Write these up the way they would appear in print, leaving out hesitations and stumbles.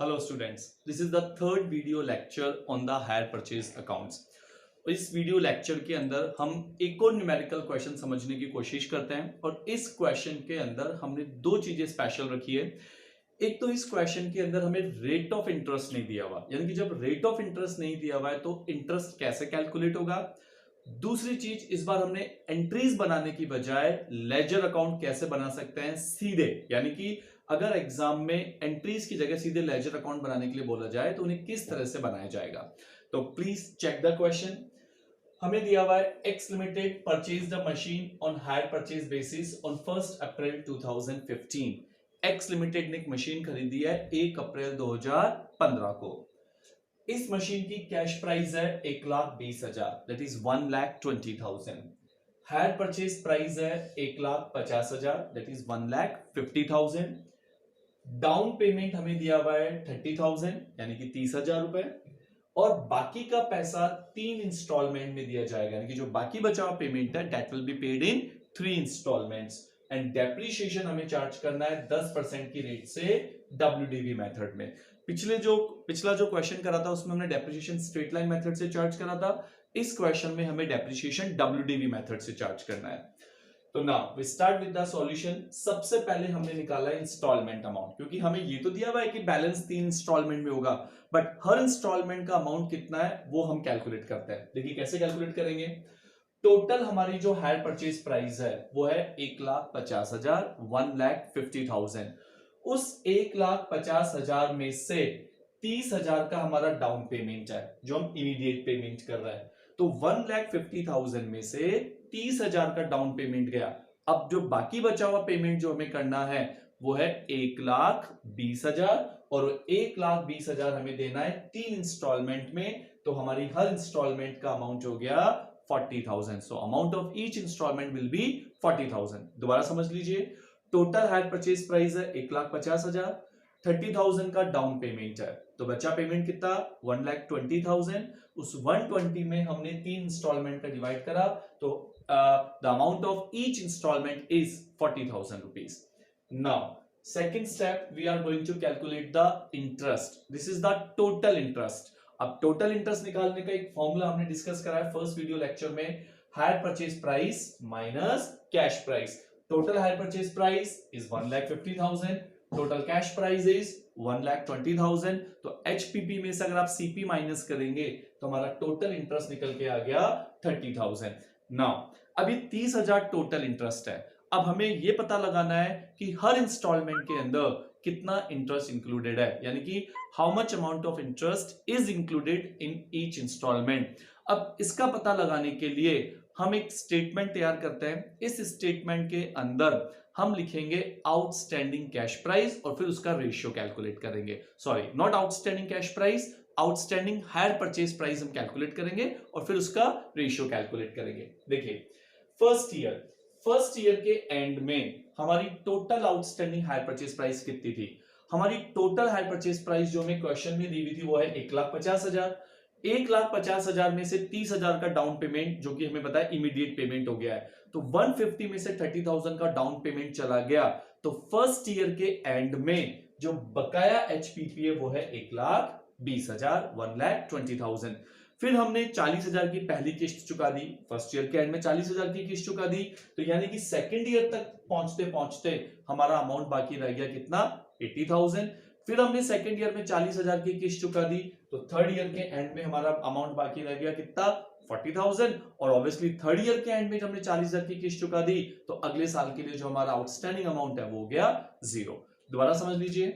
Hello students, this is the third video lecture on the hire purchase accounts. इस video lecture के अंदर हम एक और न्यूमेरिकल क्वेश्चन समझने की कोशिश करते हैं और इस क्वेश्चन के अंदर हमने दो चीजें स्पेशल रखी है। एक तो इस क्वेश्चन के अंदर हमें रेट ऑफ इंटरेस्ट नहीं दिया हुआ, यानी कि जब रेट ऑफ इंटरेस्ट नहीं दिया हुआ है तो इंटरेस्ट कैसे कैलकुलेट होगा। दूसरी चीज, इस बार हमने एंट्रीज बनाने की बजाय लेजर अकाउंट कैसे बना सकते हैं सीधे, यानी कि अगर एग्जाम में एंट्रीज की जगह सीधे लेजर अकाउंट बनाने के लिए बोला जाए तो उन्हें किस तरह से बनाया जाएगा। तो प्लीज चेक द क्वेश्चन। हमें दिया हुआ है x limited purchase the machine on hire purchase basis on 1 April 2015। X limited ने एक मशीन खरीदी है 1 अप्रैल 2015 को। इस मशीन की कैश प्राइस है 1,20,000, that is 1,20,000। Higher purchase price है 1,50,000, दैट इज 1,50,000। डाउन पेमेंट हमें दिया हुआ है 30,000 यानी कि 30,000 रुपए, और बाकी का पैसा 3 इंस्टॉलमेंट में दिया जाएगा, यानी कि जो बाकी बचा हुआ पेमेंट है that will be paid in 3 instalments. And depreciation हमें चार्ज करना है 10% की रेट से WDV मेथड में। पिछला जो क्वेश्चन करा था उसमें हमने डेप्रिसिएशन स्ट्रेट लाइन मेथड से चार्ज करा था, इस क्वेश्चन में हमें डेप्रिसिएशन WDV मेथड से चार्ज करना है। तो now we start with the solution. सबसे पहले हमने निकाला इंस्टॉलमेंट अमाउंट, क्योंकि हमें ये तो दिया हुआ है कि बैलेंस 3 इंस्टॉलमेंट में होगा, बट हर इंस्टॉलमेंट का अमाउंट कितना है वो हम कैलकुलेट करते हैं। देखिए कैसे कैलकुलेट करेंगे। टोटल हमारी जो हायर परचेज प्राइस है वो है 1,50,000, 1,50,000। उस 1,50,000 में से 30,000 का हमारा डाउन पेमेंट है जो हम इमीडिएट पेमेंट कर रहे हैं। तो 1,50,000 में से 30,000 का डाउन पेमेंट गया। अब जो बाकी बचा हुआ पेमेंट जो हमें करना है वो है 1,20,000, और 1,20,000 हमें देना है 3 इंस्टॉलमेंट में। तो हमारी हर इंस्टॉलमेंट का अमाउंट हो गया 40,000। So amount of each instalment will be 40,000। दोबारा समझ लीजिए, टोटल हायर परचेज प्राइस है 1,50,000, 30,000 का डाउन पेमेंट है, तो बचा पेमेंट कितना 1,20,000। उस 120 में हमने 3 इंस्टॉलमेंट का डिवाइड करा, तो the amount of each instalment is 40,000 rupees. Now second step, we are going to calculate the interest. This is the total interest. अब टोटल इंटरेस्ट निकालने का एक फॉर्मूला हमने डिस्कस करा है फर्स्ट वीडियो लेक्चर में, hire purchase price minus cash price. Total hire purchase price is 1,50,000, total cash price is 1,20,000। तो HPP में से अगर आप CP माइनस करेंगे तो हमारा टोटल इंटरेस्ट निकल के आ गया 30,000। नाउ अभी 30,000 टोटल इंटरेस्ट है। अब हमें यह पता लगाना है कि हर इंस्टॉलमेंट के अंदर कितना इंटरेस्ट इंक्लूडेड है, यानी कि how much amount of interest is included in each instalment. अब इसका पता लगाने के लिए हम एक स्टेटमेंट तैयार करते हैं। इस स्टेटमेंट के अंदर हम लिखेंगे आउटस्टैंडिंग कैश प्राइस और फिर उसका रेशियो कैलकुलेट करेंगे। Sorry, not outstanding cash price, outstanding higher purchase price हम कैलकुलेट करेंगे और फिर उसका रेशियो कैलकुलेट करेंगे। देखिए फर्स्ट ईयर के एंड में हमारी total outstanding higher purchase price कितनी थी। हमारी टोटल हायर परचेज प्राइस जो हमें क्वेश्चन में दी हुई थी वो है 1,50,000। 1,50,000 में से 30,000 का डाउन पेमेंट जो कि हमें पता है इमीडिएट पेमेंट हो गया है, तो 150 में से 30,000 का डाउन पेमेंट चला गया। तो फर्स्ट ईयर के एंड में जो बकाया HPP है वो है 1,20,000, 1,20,000। फिर हमने 40,000 की पहली किस्त चुका दी, फर्स्ट ईयर के एंड में 40,000 की किस्त चुका दी, तो यानी कि सेकेंड ईयर तक पहुंचते पहुंचते हमारा अमाउंट बाकी रह गया कितना 80,000। फिर हमने सेकेंड ईयर में 40,000 की किस्त चुका दी, तो थर्ड ईयर के एंड में हमारा अमाउंट बाकी रह गया कितना 40,000। और ऑब्वियसली थर्ड ईयर के एंड में जब हमने 40,000 की किस्त चुका दी तो अगले साल के लिए जो हमारा आउटस्टैंडिंग अमाउंट है वो हो गया 0। दोबारा समझ लीजिए,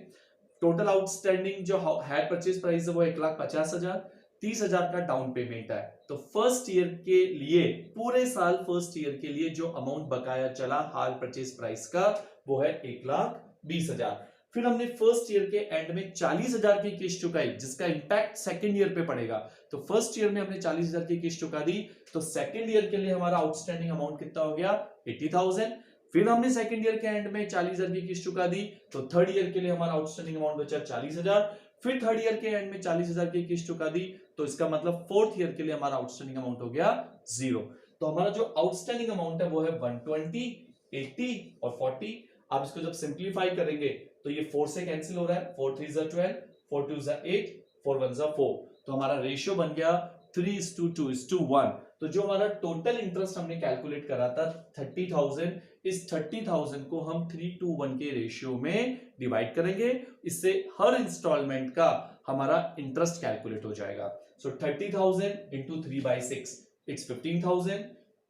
टोटल आउटस्टैंडिंग जो हायर परचेज प्राइस है वो 1,50,000, 30,000 का डाउन पेमेंट है। तो फर्स्ट ईयर के लिए पूरे साल फर्स्ट ईयर के लिए जो अमाउंट बकाया चला हायर परचेज प्राइस का वो है 1,20,000। फिर हमने फर्स्ट ईयर के एंड में 40,000 की किस्त चुकाई जिसका इंपैक्ट सेकंड ईयर पे पड़ेगा। तो फर्स्ट ईयर में हमने 40,000 की किस्त चुका दी, तो सेकंड ईयर के लिए हमारा आउटस्टैंडिंग अमाउंट कितना हो गया 80,000। फिर हमने सेकंड ईयर के एंड में 40,000 की किस्त चुका दी, तो थर्ड ईयर के लिए हमारा आउटस्टैंडिंग अमाउंट बचा 40,000। फिर थर्ड ईयर के एंड में 40,000 की किस्त चुका दी, तो इसका मतलब फोर्थ ईयर के लिए हमारा आउटस्टैंडिंग अमाउंट हो गया 0। तो हमारा जो आउटस्टैंडिंग अमाउंट है वो है 120, 80 और 40। आप इसको जब सिंप्लीफाई करेंगे तो ये 4 से कैंसिल हो रहा है, 4 3 12, 4 2 8, 4 1 4, तो हमारा रेशियो बन गया 3:2:1। तो जो हमारा टोटल इंटरेस्ट हमने कैलकुलेट करा था 30,000, इस 30,000 को हम 3:1 के रेशियो में डिवाइड करेंगे, इससे हर इंस्टॉलमेंट का हमारा इंटरेस्ट कैलकुलेट हो जाएगा। सो 30,000 इंटू 3/6 इट्स 15,000,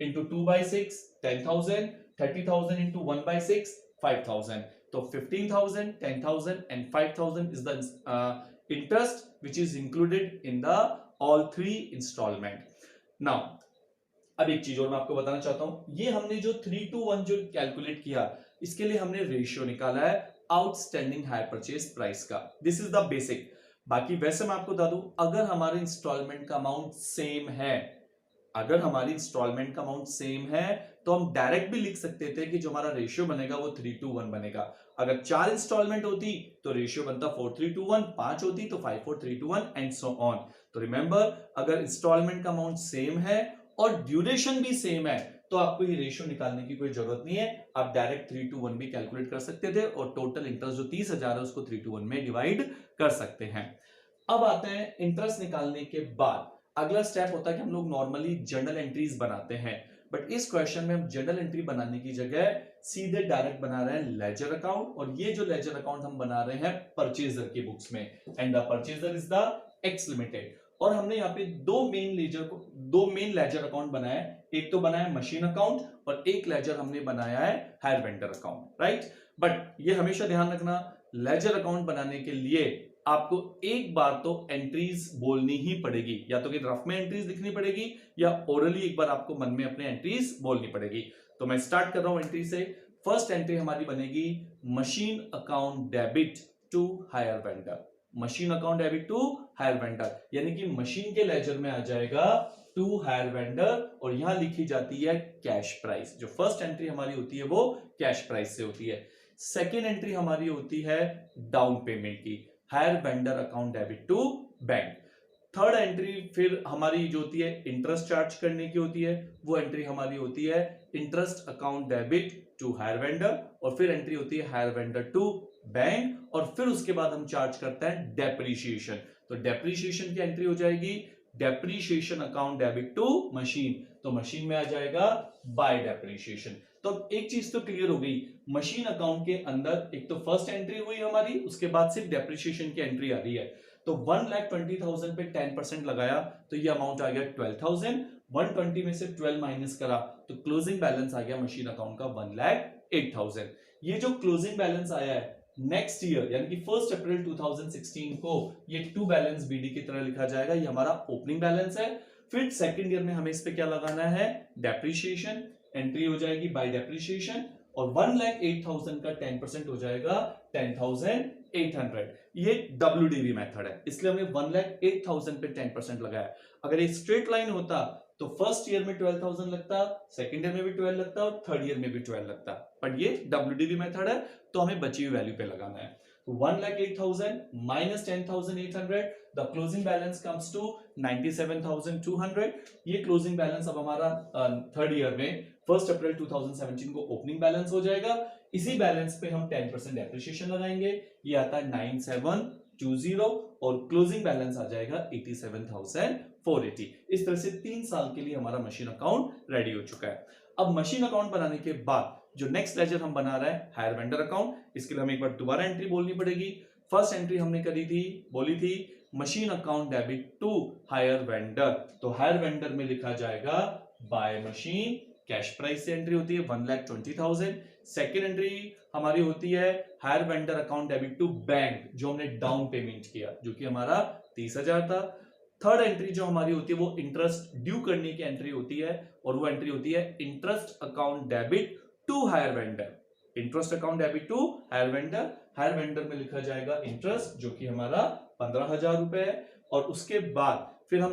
इंटू 2/6 10,000, 30,000 इंटू 1/6 5,000। तो 15,000, 10,000 and 5,000 is the interest which is included in the all three installment. Now, अब एक चीज और मैं आपको बताना चाहता हूं, ये हमने जो 3:1 जो कैलकुलेट किया, इसके लिए हमने रेशियो निकाला है आउटस्टैंडिंग हायर परचेज प्राइस का। This is the basic. बाकी वैसे मैं आपको बता दूं, अगर हमारे इंस्टॉलमेंट का अमाउंट सेम है, अगर हमारी इंस्टॉलमेंट का अमाउंट सेम है, तो हम डायरेक्ट भी लिख सकते थे कि जो हमारा रेशियो बनेगा वो 3:1 बनेगा। अगर 4 इंस्टॉलमेंट होती तो रेशियो बनता 4:3:1, 5 होती तो 5:4:3:1 एंड सो ऑन। तो रिमेंबर, अगर इंस्टॉलमेंट का अमाउंट सेम है और ड्यूरेशन भी सेम है, तो आपको ये रेशियो निकालने की कोई जरूरत नहीं है, आप डायरेक्ट 3:1 भी कैलकुलेट कर सकते थे और टोटल इंटरेस्ट जो 30,000 है उसको 3:1 में डिवाइड कर सकते हैं। अब आते हैं इंटरेस्ट निकालने के बाद अगला स्टेप होता है कि हम लोग नॉर्मली जर्नल एंट्रीज बनाते हैं, बट इस क्वेश्चन में हम जर्नल एंट्री बनाने की जगह सीधे डायरेक्ट बना रहे हैं लेजर अकाउंट, और ये जो लेजर अकाउंट हम बना रहे हैं परचेजर की बुक्स में, and the purchaser is the x limited. और हमने यहाँ पे दो मेन लेजर अकाउंट बनाया है, एक तो बनाया मशीन अकाउंट और एक लेजर हमने बनाया है hire vendor account, right. But ये हमेशा ध्यान रखना, लेजर अकाउंट बनाने के लिए आपको एक बार तो एंट्रीज बोलनी ही पड़ेगी, या तो कि रफ में एंट्रीज लिखनी पड़ेगी या ओरली एक बार आपको मन में अपने एंट्रीज बोलनी पड़ेगी। तो मैं स्टार्ट कर रहा हूं एंट्री से। फर्स्ट एंट्री हमारी बनेगी machine account debit to hire vendor, machine account debit to hire vendor, यानी कि मशीन के लेजर में आ जाएगा टू हायर वेंडर और यहां लिखी जाती है कैश प्राइस। जो फर्स्ट एंट्री हमारी होती है वो कैश प्राइस से होती है। सेकेंड एंट्री हमारी होती है डाउन पेमेंट की, hire vendor account debit to bank. Third entry फिर हमारी जो होती है इंटरेस्ट चार्ज करने की होती है, वो एंट्री हमारी होती है interest account debit to hire vendor, और फिर एंट्री होती है हायर वेंडर टू बैंक, और फिर उसके बाद हम चार्ज करते हैं डेप्रीशिएशन। तो डेप्रीशिएशन की एंट्री हो जाएगी depreciation account debit to machine, तो मशीन में आ जाएगा बाय डेप्रीशिएशन। तो अब एक चीज तो क्लियर हो गई, मशीन अकाउंट के अंदर एक तो फर्स्ट एंट्री हुई हमारी, उसके बाद सिर्फ डेप्रीशिएशन की एंट्री आ रही है। तो 1,20,000 पे 10% लगाया तो ये अमाउंट आ गया 12,000, 120 में से 12 माइनस करा तो क्लोजिंग बैलेंस आ गया मशीन अकाउंट का 1,08,000। ये जो क्लोजिंग बैलेंस आया है नेक्स्ट ईयर यानी कि 1 अप्रैल 2016 को ये टू बैलेंस बीडी की तरह लिखा जाएगा, ये हमारा ओपनिंग बैलेंस है। फिर सेकंड ईयर में हमें इस पे क्या लगाना है, डेप्रीशिएशन, एंट्री हो जाएगी बाय डेप्रीशिएशन, और 1,08,000 का 10% हो जाएगा 10,800। ये WDV मेथड है, इसलिए हमने 1,08,000 पे 10% लगाया। अगर ये स्ट्रेट लाइन होता तो फर्स्ट ईयर में 12,000 लगता, सेकंड ईयर में भी 12 लगता और थर्ड ईयर में भी 12 लगता, बट ये WDV मेथड है तो हमें बची हुई वैल्यू पे लगाना है। 1,08,000 minus 10,800, the closing balance comes to 97,200। ये क्लोजिंग बैलेंस अब हमारा थर्ड ईयर में 1 अप्रैल 2017 को ओपनिंग बैलेंस हो जाएगा। इसी बैलेंस पे हम 10% डेप्रिसिएशन लगाएंगे, ये आता है 9720 और क्लोजिंग बैलेंस आ जाएगा 87,480। इस तरह से 3 साल के लिए हमारा मशीन अकाउंट रेडी हो चुका है। अब मशीन अकाउंट बनाने के बाद जो नेक्स्ट लेजर हम बना रहे हैं हायर वेंडर अकाउंट, इसके लिए हमें एक बार दोबारा एंट्री बोलनी पड़ेगी। फर्स्ट एंट्री हमने बोली थी machine account debit to hire vendor, तो हायर वेंडर में लिखा जाएगा बाय मशीन, कैश प्राइस से एंट्री होती है 1,20,000। सेकेंड एंट्री हमारी होती है hire vendor account debit to bank, जो हमने डाउन पेमेंट किया जो कि हमारा 30,000 था। थर्ड एंट्री जो हमारी होती है वो इंटरेस्ट ड्यू करने की एंट्री होती है, और वो एंट्री होती है interest account debit to hire vendor, interest account debit to hire vendor. Hire vendor में लिखा जाएगा इंटरेस्ट जो कि हमारा 15,000 रुपए है, और उसके बाद फिर हम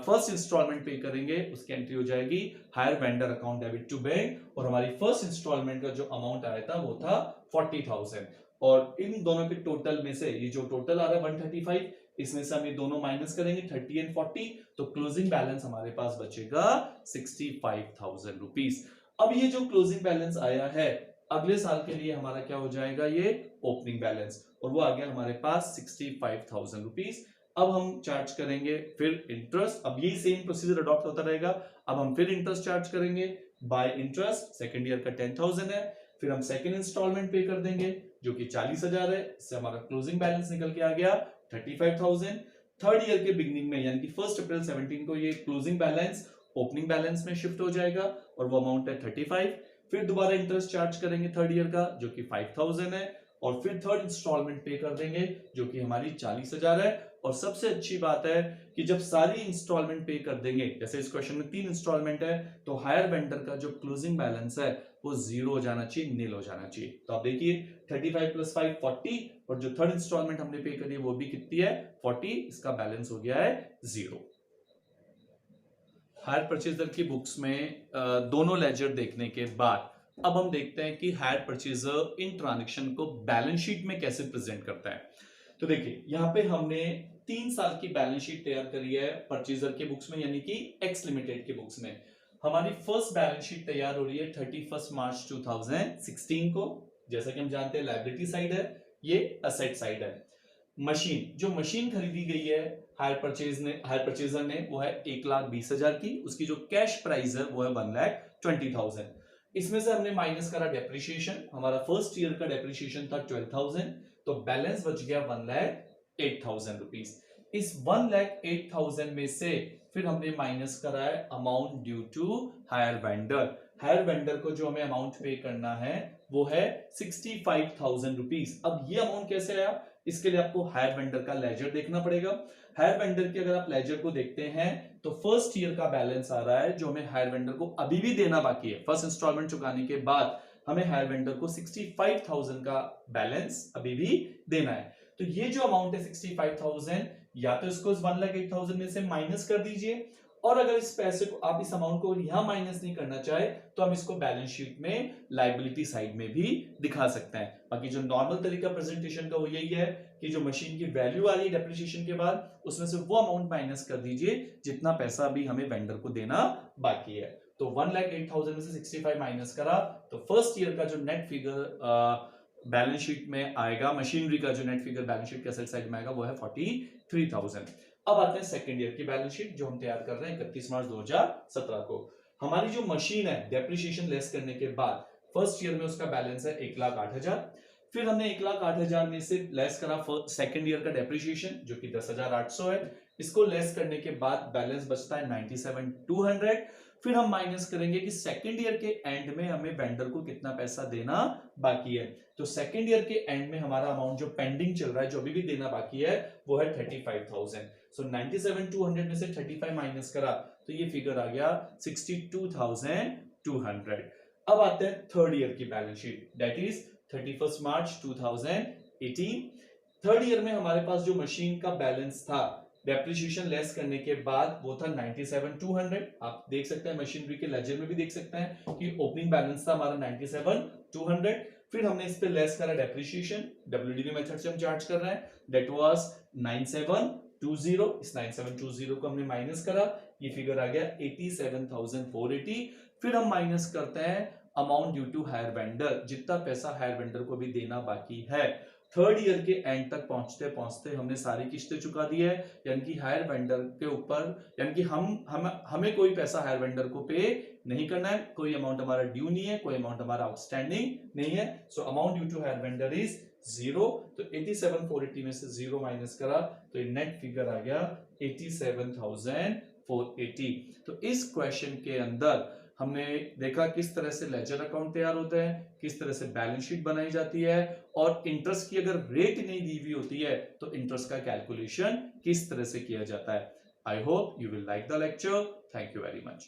फर्स्ट इंस्टॉलमेंट पे करेंगे, उसकी एंट्री हो जाएगी hire vendor account debit to bank, और हमारी फर्स्ट इंस्टॉलमेंट का जो अमाउंट आया था वो था 40,000, और इन दोनों के टोटल में से ये जो टोटल आ रहा है 135, इसमें से हम ये दोनों माइनस करेंगे 30 एंड 40, तो क्लोजिंग बैलेंस हमारे पास बचेगा 65,000 रुपीज। अब ये जो क्लोजिंग बैलेंस आया है अगले साल के लिए हमारा क्या हो जाएगा, ये ओपनिंग बैलेंस, और वो आ गया हमारे पास 65,000 रुपीज। अब हम चार्ज करेंगे फिर इंटरेस्ट, अब यही सेम प्रोसीजर अडॉप्ट होता रहेगा। अब हम फिर इंटरेस्ट चार्ज करेंगे बाय इंटरेस्ट, सेकंड ईयर का 10,000 है, फिर हम सेकंड इंस्टॉलमेंट पे कर देंगे जो कि 40,000 है। इससे हमारा क्लोजिंग बैलेंस निकल के आ गया 35,000। थर्ड ईयर के बिगनिंग में यानी कि 1 अप्रैल 17 को ये क्लोजिंग बैलेंस ओपनिंग बैलेंस में शिफ्ट हो जाएगा और वो अमाउंट है 35। फिर दोबारा इंटरेस्ट चार्ज करेंगे थर्ड ईयर का जो कि 5,000 है, और फिर थर्ड इंस्टॉलमेंट पे कर देंगे जो कि हमारी 40,000 है। और सबसे अच्छी बात है कि जब सारी इंस्टॉलमेंट पे कर देंगे, जैसे इस क्वेश्चन में 3 इंस्टॉलमेंट है, तो हायर वेंडर का जो क्लोजिंग बैलेंस है वो 0 हो जाना चाहिए, नील हो जाना चाहिए। तो आप देखिए 35 + 5 40, और जो थर्ड इंस्टॉलमेंट हमने पे करी है वो भी कितनी है 40, इसका बैलेंस हो गया है 0। हायर परचेजर की बुक्स में दोनों लेजर देखने के बाद अब हम देखते हैं कि हायर परचेजर इन ट्रांजैक्शन को बैलेंस शीट में कैसे प्रेजेंट करता है। तो देखिए यहाँ पे हमने 3 साल की बैलेंस शीट तैयार करी है परचेजर के बुक्स में, यानी कि एक्स लिमिटेड के बुक्स में। हमारी फर्स्ट बैलेंस शीट तैयार हो रही है 31 मार्च 2016 को। जैसा कि हम जानते हैं लायबिलिटी साइड है, ये असेट साइड है। मशीन, जो मशीन खरीदी गई है हायर परचेजर ने वो है 1,20,000 की, उसकी जो कैश प्राइस है वो है 1,20,000। इसमें से हमने माइनस करा डेप्रिसिएशन, हमारा फर्स्ट ईयर का डेप्रिसिएशन था 12,000, तो बैलेंस बच गया 1,08,000 रुपीज। इस 1,08,000 में से फिर हमने माइनस करा है amount due to hire vendor. Hire vendor को जो हमें अमाउंट पे करना है वो है 65,000 रुपीज। अब ये अमाउंट कैसे आया, इसके लिए आपको हायर वेंडर का लेजर देखना पड़ेगा। हायर वेंडर की अगर आप लेजर को देखते हैं तो फर्स्ट ईयर का बैलेंस आ रहा है जो हमें हायर वेंडर को अभी भी देना बाकी है। फर्स्ट इंस्टॉलमेंट चुकाने के बाद हमें हायर वेंडर को 65,000 का बैलेंस अभी भी देना है। तो ये जो अमाउंट है 65,000, या तो इसको 1,08,000 में से माइनस कर दीजिए, और अगर इस पैसे को आप इस अमाउंट को यहां माइनस नहीं करना चाहे तो हम इसको बैलेंस शीट में लायबिलिटी साइड में भी दिखा सकते हैं। बाकी जो नॉर्मल तरीका प्रेजेंटेशन का वो यही है कि जो मशीन की वैल्यू आ रही है डेप्रिसिएशन के बाद उसमें से वो अमाउंट माइनस कर दीजिए जितना पैसा अभी हमें वेंडर को देना बाकी है। तो 1,08,000 में से 65 माइनस करा तो फर्स्ट ईयर का जो नेट फिगर बैलेंस शीट में आएगा, मशीनरी का जो नेट फिगर बैलेंस शीट के असेट साइड में आएगा वो है 43,000। अब आते हैं सेकंड ईयर की बैलेंस शीट जो हम तैयार कर रहे हैं 31 मार्च 2017 को। हमारी जो मशीन है डेप्रिसिएशन लेस करने के बाद फर्स्ट ईयर में उसका बैलेंस है 1,08,000। फिर हमने 1,08,000 में से लेस करा सेकंड ईयर का डेप्रिसिएशन जो कि 10,800 है। इसको लेस करने के बाद बैलेंस बचता है 97,200। फिर हम माइनस करेंगे कि सेकंड ईयर के एंड में हमें वेंडर को कितना पैसा देना बाकी है। तो सेकंड ईयर के एंड में हमारा अमाउंट जो पेंडिंग चल रहा है, जो अभी भी देना बाकी है, वो है 35,000। सो 97,200 में से 35 माइनस करा तो ये फिगर आ गया 62,200। अब आते हैं थर्ड ईयर की balance sheet, that is 31 March 2018। Third year में हमारे पास जो मशीन का बैलेंस था डेप्रिसिएशन लेस करने के बाद वो था 97,200। आप देख सकते हैं मशीनरी के लेजर में भी देख सकते हैं कि ओपनिंग बैलेंस था हमारा 97,200। फिर हमने इस पे लेस करा डेप्रिसिएशन, डब्ल्यूडीवी मेथड से हम चार्ज कर रहे हैं, दैट वाज 9720। इस 9720 को हमने माइनस करा, ये फिगर आ गया 87,480। फिर हम माइनस करते हैं amount due to hire vendor, जितना पैसा हायर वेंडर को भी देना बाकी है। थर्ड ईयर के एंड तक पहुंचते पहुंचते हमने सारी किस्तें चुका दी है, यानी कि हायर वेंडर के ऊपर, यानी कि हमें कोई पैसा हायर वेंडर को पे नहीं करना है, कोई अमाउंट हमारा ड्यू नहीं है, कोई अमाउंट हमारा आउटस्टैंडिंग नहीं है। So amount due to hire vendor is 0। तो 87,480 में से 0 माइनस करा तो नेट फिगर आ गया 87,480। तो इस क्वेश्चन के अंदर हमने देखा किस तरह से लेजर अकाउंट तैयार होते हैं, किस तरह से बैलेंस शीट बनाई जाती है, और इंटरेस्ट की अगर रेट नहीं दी हुई होती है तो इंटरेस्ट का कैलकुलेशन किस तरह से किया जाता है। I hope you will like the lecture. Thank you very much.